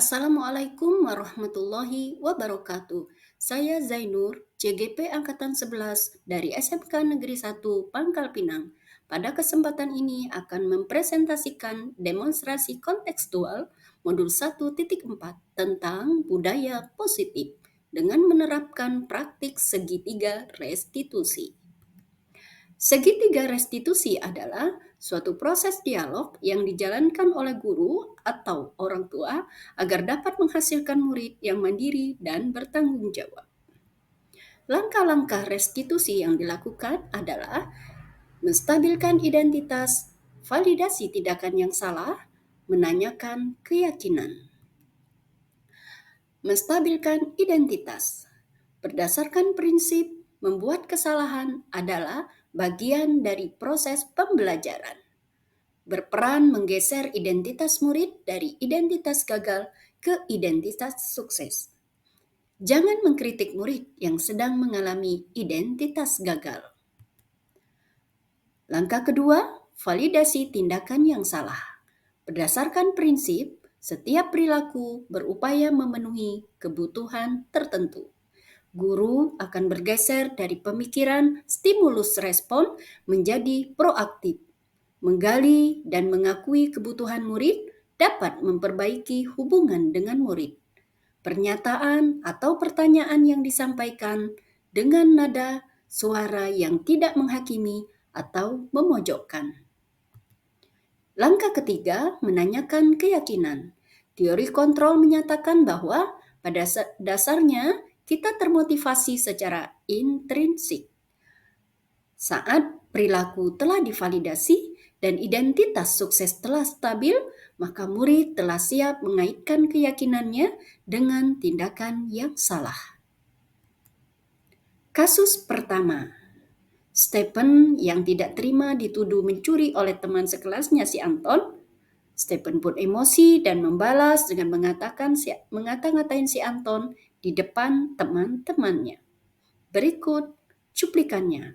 Assalamualaikum warahmatullahi wabarakatuh. Saya Zainur, CGP Angkatan 11 dari SMK Negeri 1 Pangkal Pinang. Pada kesempatan ini akan mempresentasikan demonstrasi kontekstual modul 1.4 tentang budaya positif dengan menerapkan praktik segitiga restitusi. Segitiga restitusi adalah suatu proses dialog yang dijalankan oleh guru atau orang tua agar dapat menghasilkan murid yang mandiri dan bertanggung jawab. Langkah-langkah restitusi yang dilakukan adalah menstabilkan identitas, validasi tindakan yang salah, menanyakan keyakinan. Menstabilkan identitas berdasarkan prinsip membuat kesalahan adalah bagian dari proses pembelajaran. Berperan menggeser identitas murid dari identitas gagal ke identitas sukses. Jangan mengkritik murid yang sedang mengalami identitas gagal. Langkah kedua, validasi tindakan yang salah. Berdasarkan prinsip, setiap perilaku berupaya memenuhi kebutuhan tertentu. Guru akan bergeser dari pemikiran stimulus respon menjadi proaktif. Menggali dan mengakui kebutuhan murid dapat memperbaiki hubungan dengan murid. Pernyataan atau pertanyaan yang disampaikan dengan nada suara yang tidak menghakimi atau memojokkan. Langkah ketiga, menanyakan keyakinan. Teori kontrol menyatakan bahwa pada dasarnya kita termotivasi secara intrinsik. Saat perilaku telah divalidasi dan identitas sukses telah stabil, maka murid telah siap mengaitkan keyakinannya dengan tindakan yang salah. Kasus pertama, Stephen yang tidak terima dituduh mencuri oleh teman sekelasnya si Anton. Stephen pun emosi dan membalas dengan mengata-ngatain si Anton di depan teman-temannya. Berikut cuplikannya.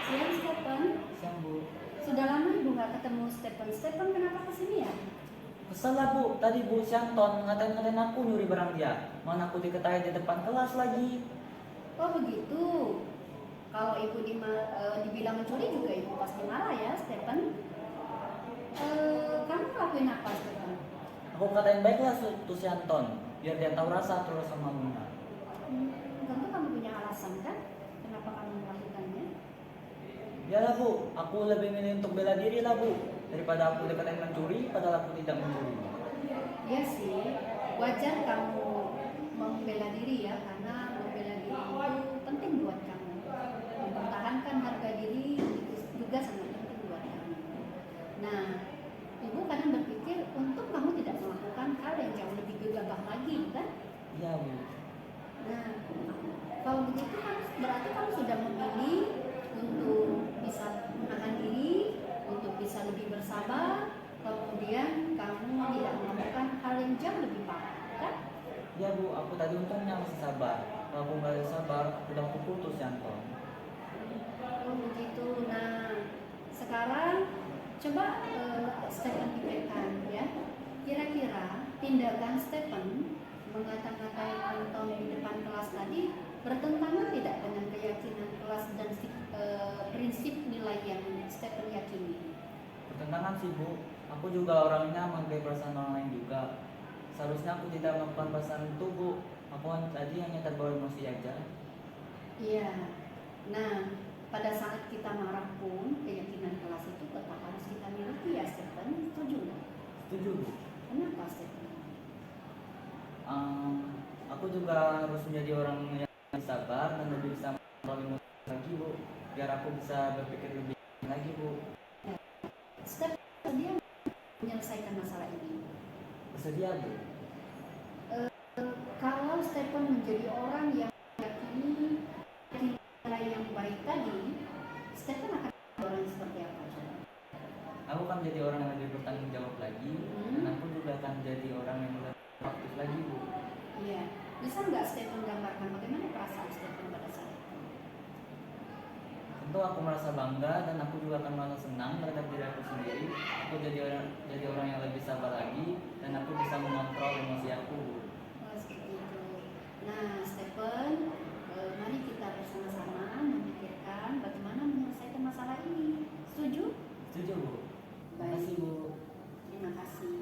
Siang Stephen. Siang Bu. Sudah lama Ibu nggak ketemu Stephen. Stephen kenapa kesini ya? Kesel lah Bu, tadi Bu si Anton ngatain-ngatain aku nyuri barang dia. Mana aku diketahui di depan kelas lagi. Oh begitu. Kalau Ibu dibilang mencuri juga Ibu pasti marah ya Stephen. Kamu lakuin apa Stephen? Aku katain baiklah tuh si Anton, biar dia tahu rasa terus sama Muna. Tentu kamu punya alasan kan? Kenapa kamu melakukannya? Ya lah Bu, aku lebih milih untuk bela diri lah Bu, daripada aku dikatain mencuri padahal aku tidak mencuri. Iya sih, wajar kamu membela diri ya, karena membela diri itu penting buat kamu. Mempertahankan harga diri itu juga sangat penting buat kamu. Nah, Ibu kadang berpikir untuk kamu tidak melakukan hal yang jauh lebih gegabah lagi, kan? Iya Bu. Nah, kalau begitu kan berarti kamu sudah memilih untuk bisa menahan diri, untuk bisa lebih bersabar, kemudian kamu tidak melakukan hal yang jauh lebih parah, kan? Iya Bu, aku tadi untungnya masih sabar. Kalau aku nggak sabar, udah aku putus si Anton. Oh begitu. Nah, sekarang coba Stephen pikirkan ya. Kira-kira tindakan Stephen mengata-ngatain Anton di depan kelas tadi bertentangan tidak dengan keyakinan kelas dan prinsip nilai yang Stephen yakini? Pertentangan sih Bu, aku juga orangnya menghargai perasaan orang lain juga. Seharusnya aku tidak melakukan perasaan itu Bu, aku tadi hanya terbawa emosi aja. Iya. Nah, pada saat kita marah pun keyakinan kelas itu tetap harus kita miliki ya Stephen. Setuju nggak? Setuju Bu. Kenapa Stephen? Aku juga harus menjadi orang yang sabar dan lebih bisa mengontrol emosi lagi Bu, biar aku bisa berpikir lebih lagi Bu. Stephen dia menyelesaikan masalah ini. Bersedia Bu. Kalau Stephen menjadi orang yang meyakini nilai yang baik tadi, Stephen akan menjadi orang seperti apa? Aku akan menjadi orang yang lebih bertanggung jawab lagi, dan aku juga akan menjadi orang yang lebih aktif lagi Bu. Iya, bisa nggak Stephen gambarkan bagaimana perasaan Stephen pada saat itu? itu aku merasa bangga dan aku juga akan merasa senang terhadap diri aku sendiri. Aku jadi orang yang lebih sabar lagi dan aku bisa mengontrol emosi aku. Oh, seperti itu. Nah, Stephen, mari kita bersama-sama memikirkan bagaimana menyelesaikan masalah ini. Setuju? Setuju, Bu? Terima kasih, Bu. Terima kasih.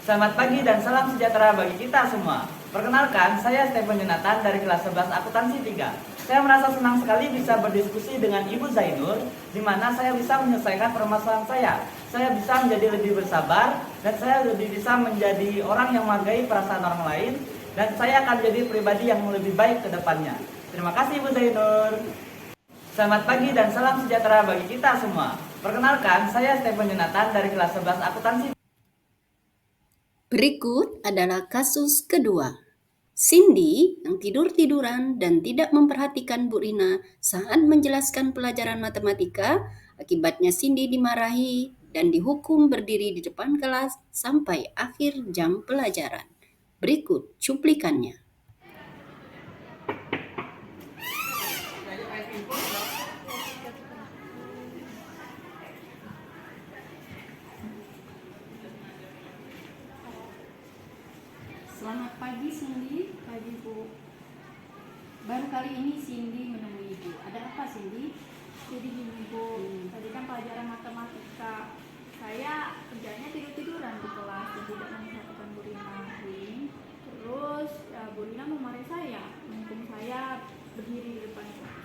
Selamat pagi dan salam sejahtera bagi kita semua. Perkenalkan, saya Stephen Jonathan dari kelas 11 Akuntansi 3. Saya merasa senang sekali bisa berdiskusi dengan Ibu Zainur, di mana saya bisa menyelesaikan permasalahan saya. Saya bisa menjadi lebih bersabar, dan saya lebih bisa menjadi orang yang menghargai perasaan orang lain, dan saya akan jadi pribadi yang lebih baik ke depannya. Terima kasih, Ibu Zainur. Selamat pagi dan salam sejahtera bagi kita semua. Perkenalkan, saya Stephen Jonathan dari kelas 11 Akuntansi. Berikut adalah kasus kedua. Cindy yang tidur-tiduran dan tidak memperhatikan Bu Rina saat menjelaskan pelajaran matematika. Akibatnya Cindy dimarahi dan dihukum berdiri di depan kelas sampai akhir jam pelajaran. Berikut cuplikannya. Selamat pagi Cindy. Pagi Bu. Baru kali ini Cindy menemui Ibu. Ada apa Cindy? Jadi gini Bu, tadi kan pelajaran matematika saya kerjanya tidur-tiduran di kelas dan tidak memperhatikan Bu Rina. Terus Bu Rina memarahi saya, menghukum saya berdiri di depan kelas.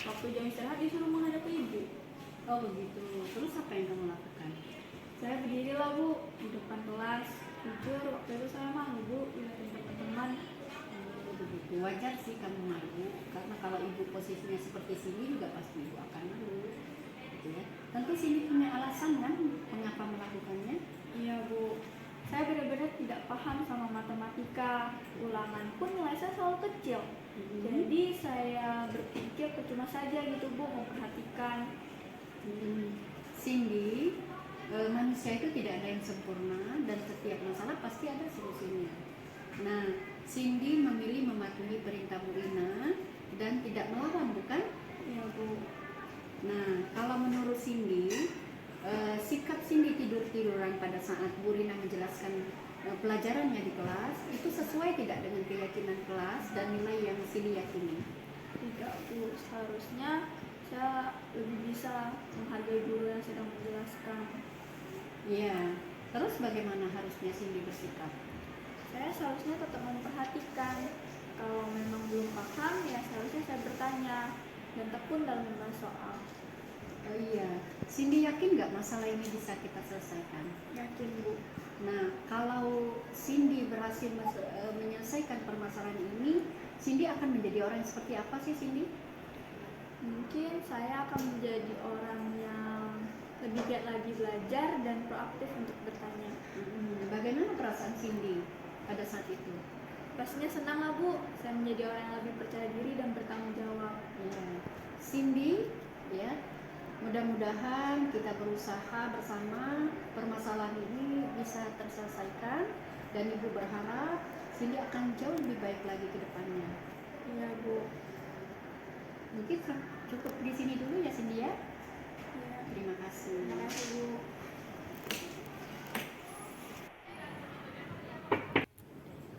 Waktu jam istirahat disuruh menghadap Ibu. Oh begitu. Terus apa yang kamu lakukan? Saya berdirilah Bu di depan kelas. Jujur waktu itu saya malu Bu, dilihatin teman-teman. Oh begitu. Wajar sih kamu malu, karena kalau Ibu posisinya seperti sini juga pasti Ibu akan malu. Gitu ya. Tentu Cindy punya alasan kan mengapa melakukannya? Iya Bu, saya benar-benar tidak paham sama matematika. Ulangan pun nilai saya selalu kecil. Jadi saya berpikir percuma saja gitu Bu memperhatikan. Cindy, manusia itu tidak ada yang sempurna dan setiap masalah pasti ada solusinya. Nah, Cindy memilih mematuhi perintah Bu Rina dan tidak melawan, bukan? Iya Bu. Nah, kalau menurut Cindy, sikap Cindy tidur-tiduran pada saat Bu Rina menjelaskan pelajarannya di kelas itu sesuai tidak dengan keyakinan kelas dan nilai yang Cindy yakini? Tidak Bu, seharusnya saya lebih bisa menghargai guru yang sedang menjelaskan. Iya. Terus bagaimana harusnya Cindy bersikap? Saya seharusnya tetap memperhatikan. Kalau memang belum paham ya seharusnya saya bertanya dan tekun dalam membahas soal. Oh iya, Cindy yakin nggak masalah ini bisa kita selesaikan? Yakin Bu. Nah, kalau Cindy berhasil menyelesaikan permasalahan ini, Cindy akan menjadi orang yang seperti apa sih Cindy? Mungkin saya akan menjadi orang yang lebih giat lagi belajar dan proaktif untuk bertanya. Bagaimana perasaan Cindy pada saat itu? Pastinya senang lah Bu, saya menjadi orang yang lebih percaya diri dan bertanggung jawab. Ya. Cindy, ya, mudah-mudahan kita berusaha bersama permasalahan ini bisa terselesaikan dan Ibu berharap Cindy akan jauh lebih baik lagi ke depannya. Iya Bu. Mungkin cukup di sini dulu ya Cindy ya. Iya. Terima kasih. Terima kasih Bu.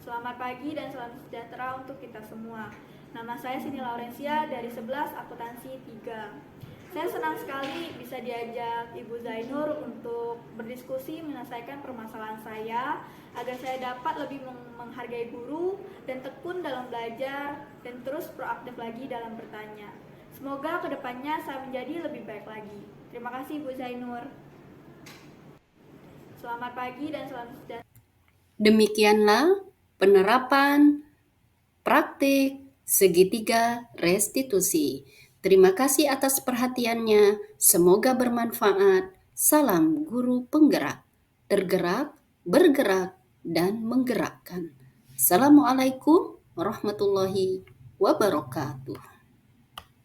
Selamat pagi dan salam sejahtera untuk kita semua. Nama saya Sini Laurencia dari 11 Akuntansi 3. Saya senang sekali bisa diajak Ibu Zainur untuk berdiskusi menyelesaikan permasalahan saya agar saya dapat lebih menghargai guru dan tekun dalam belajar dan terus proaktif lagi dalam bertanya. Semoga kedepannya saya menjadi lebih baik lagi. Terima kasih Ibu Zainur. Selamat pagi dan salam sejahtera. Demikianlah penerapan praktik segitiga restitusi. Terima kasih atas perhatiannya. Semoga bermanfaat. Salam guru penggerak, tergerak, bergerak, dan menggerakkan. Assalamualaikum warahmatullahi wabarakatuh.